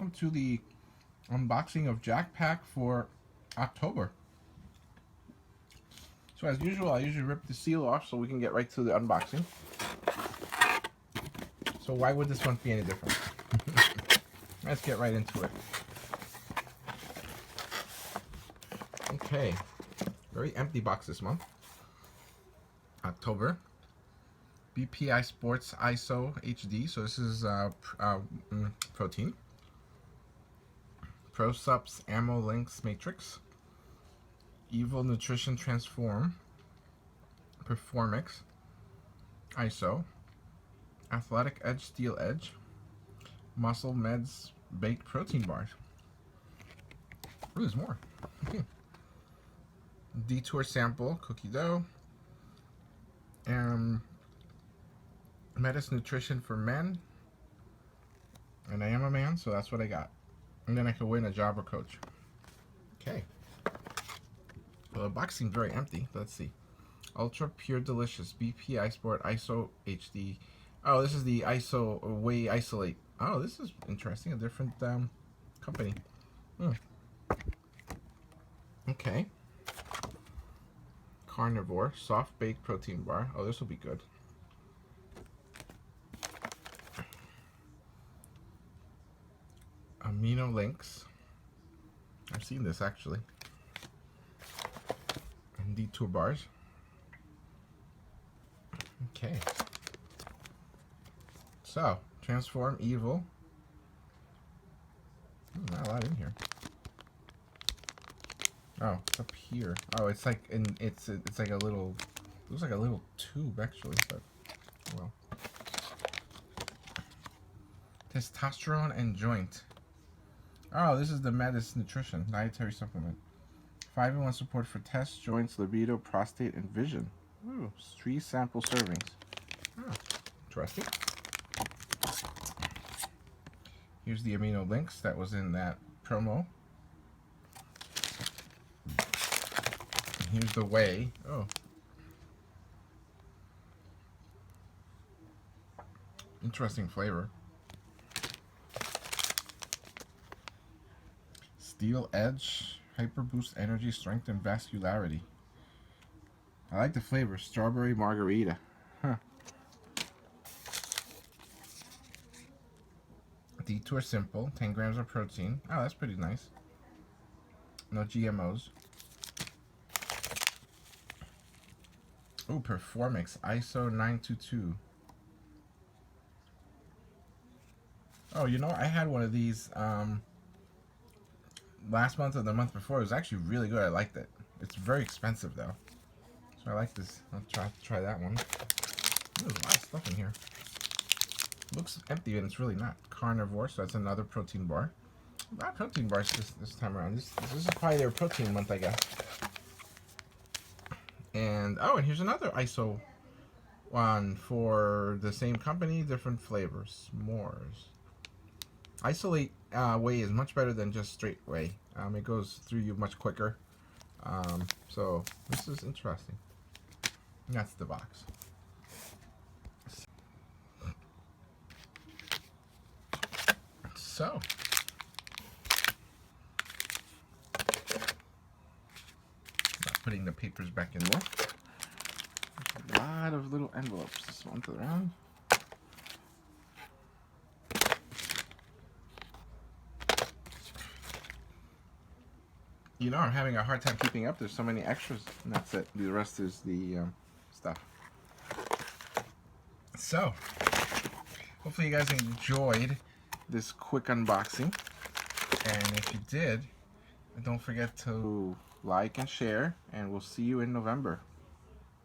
welcome to the unboxing of Jack Pack for October. So as usual, I usually rip the seal off so we can get right to the unboxing. So why would this one be any different? Let's get right into it. Okay, very empty box this month. October. BPI Sports ISO HD, so this is protein. ProSups Ammo Links Matrix. Evil Nutrition Transform. Performix ISO. Athletic Edge Steel Edge. Muscle Meds Baked Protein Bars. Ooh, there's more. Detour Sample Cookie Dough. Metis Nutrition for Men. And I am a man, so that's what I got. And then I could win a job or coach. Okay. Well, the box seems very empty. Let's see. Ultra Pure Delicious BPI Sport ISO HD. Oh, this is the ISO Whey Isolate. Oh, this is interesting. A different company. Okay. Carnivore Soft Baked Protein Bar. Oh, this will be good. Amino Links. I've seen this actually. And Detour Bars. Okay. So, Transform Evil. Not a lot in here. Oh, it's up here. Oh, it's like it's like a little, looks like a little tube actually, but well. Testosterone and Joint. Oh, this is the Metis Nutrition dietary supplement. 5-in-1 support for tests, joints, libido, prostate, and vision. Ooh, 3 sample servings. Oh, interesting. Here's the amino links that was in that promo. And here's the whey. Oh. Interesting flavor. Steel Edge, Hyper Boost Energy, Strength, and Vascularity. I like the flavor. Strawberry Margarita. Huh. Detour Simple, 10 grams of protein. Oh, that's pretty nice. No GMOs. Oh, Performix, ISO 922. Oh, you know, I had one of these last month or the month before. It was actually really good. I liked it. It's very expensive though, so I like this. I'll try that one. There's a lot of stuff in here. Looks empty and it's really not. Carnivore, so that's another protein bar. A lot of protein bars this time around. This is probably their protein month, I guess. And oh, and here's another ISO one for the same company, different flavors. S'mores. Isolate whey is much better than just straight whey. It goes through you much quicker. So this is interesting. And that's the box. So putting the papers back in there. There's a lot of little envelopes. This one to the round. You know, I'm having a hard time keeping up. There's so many extras, and that's it. The rest is the stuff. So, hopefully you guys enjoyed this quick unboxing. And if you did, don't forget to like and share, and we'll see you in November.